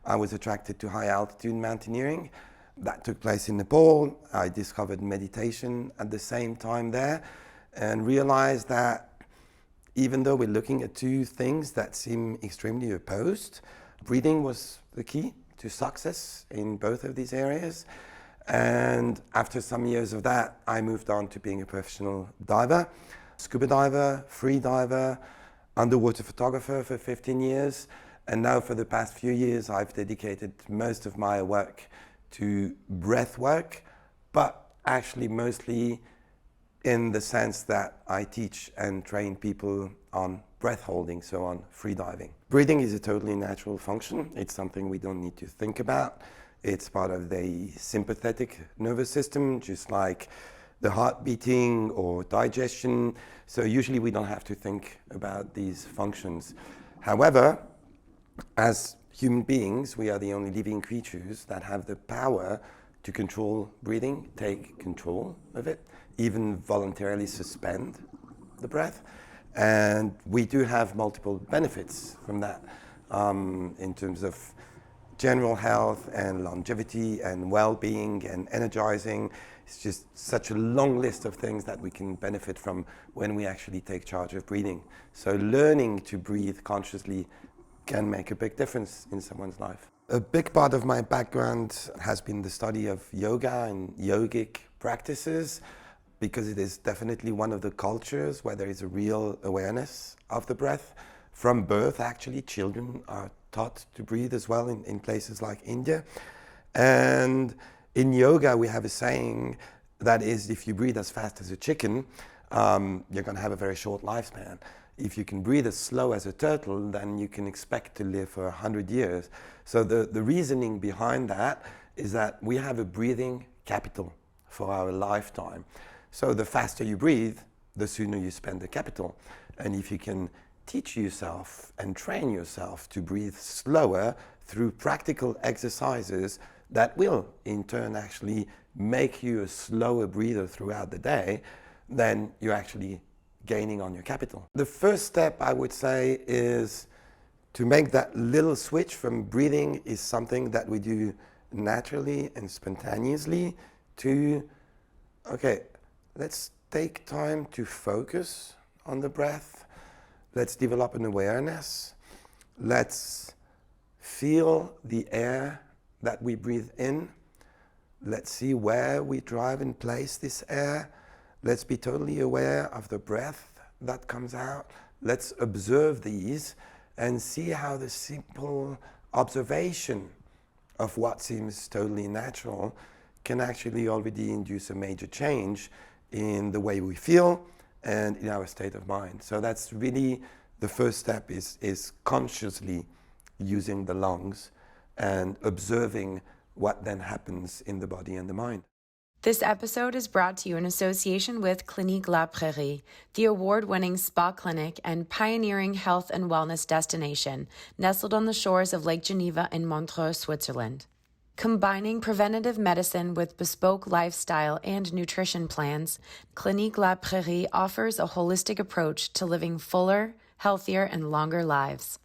I was attracted to high altitude mountaineering. That took place in Nepal. I discovered meditation at the same time there and realized that even though we're looking at two things that seem extremely opposed, breathing was the key to success in both of these areas. And after some years of that, I moved on to being a professional diver, scuba diver, free diver, underwater photographer for 15 years. And now for the past few years, I've dedicated most of my work to breath work, but actually mostly in the sense that I teach and train people on breath holding, so on free diving. Breathing is a totally natural function. It's something we don't need to think about. It's part of the sympathetic nervous system, just like the heart beating or digestion. So usually we don't have to think about these functions. However, as human beings, we are the only living creatures that have the power to control breathing, take control of it, even voluntarily suspend the breath. And we do have multiple benefits from that in terms of general health and longevity and well-being and energizing. It's just such a long list of things that we can benefit from when we actually take charge of breathing. So learning to breathe consciously can make a big difference in someone's life. A big part of my background has been the study of yoga and yogic practices, because it is definitely one of the cultures where there is a real awareness of the breath. From birth, actually, children are taught to breathe as well in places like India. And in yoga, we have a saying that is, if you breathe as fast as a chicken, you're going to have a very short lifespan. If you can breathe as slow as a turtle, then you can expect to live for 100 years. So the reasoning behind that is that we have a breathing capital for our lifetime. So the faster you breathe, the sooner you spend the capital. And if you can teach yourself and train yourself to breathe slower through practical exercises, that will in turn actually make you a slower breather throughout the day, then you're actually gaining on your capital. The first step, I would say, is to make that little switch from breathing is something that we do naturally and spontaneously to, okay, let's take time to focus on the breath. Let's develop an awareness. Let's feel the air that we breathe in. Let's see where we drive and place this air. Let's be totally aware of the breath that comes out. Let's observe these and see how the simple observation of what seems totally natural can actually already induce a major change in the way we feel and in our state of mind. So that's really the first step, is consciously using the lungs and observing what then happens in the body and the mind. This episode is brought to you in association with Clinique La Prairie, the award-winning spa clinic and pioneering health and wellness destination, nestled on the shores of Lake Geneva in Montreux, Switzerland. Combining preventative medicine with bespoke lifestyle and nutrition plans, Clinique La Prairie offers a holistic approach to living fuller, healthier, and longer lives.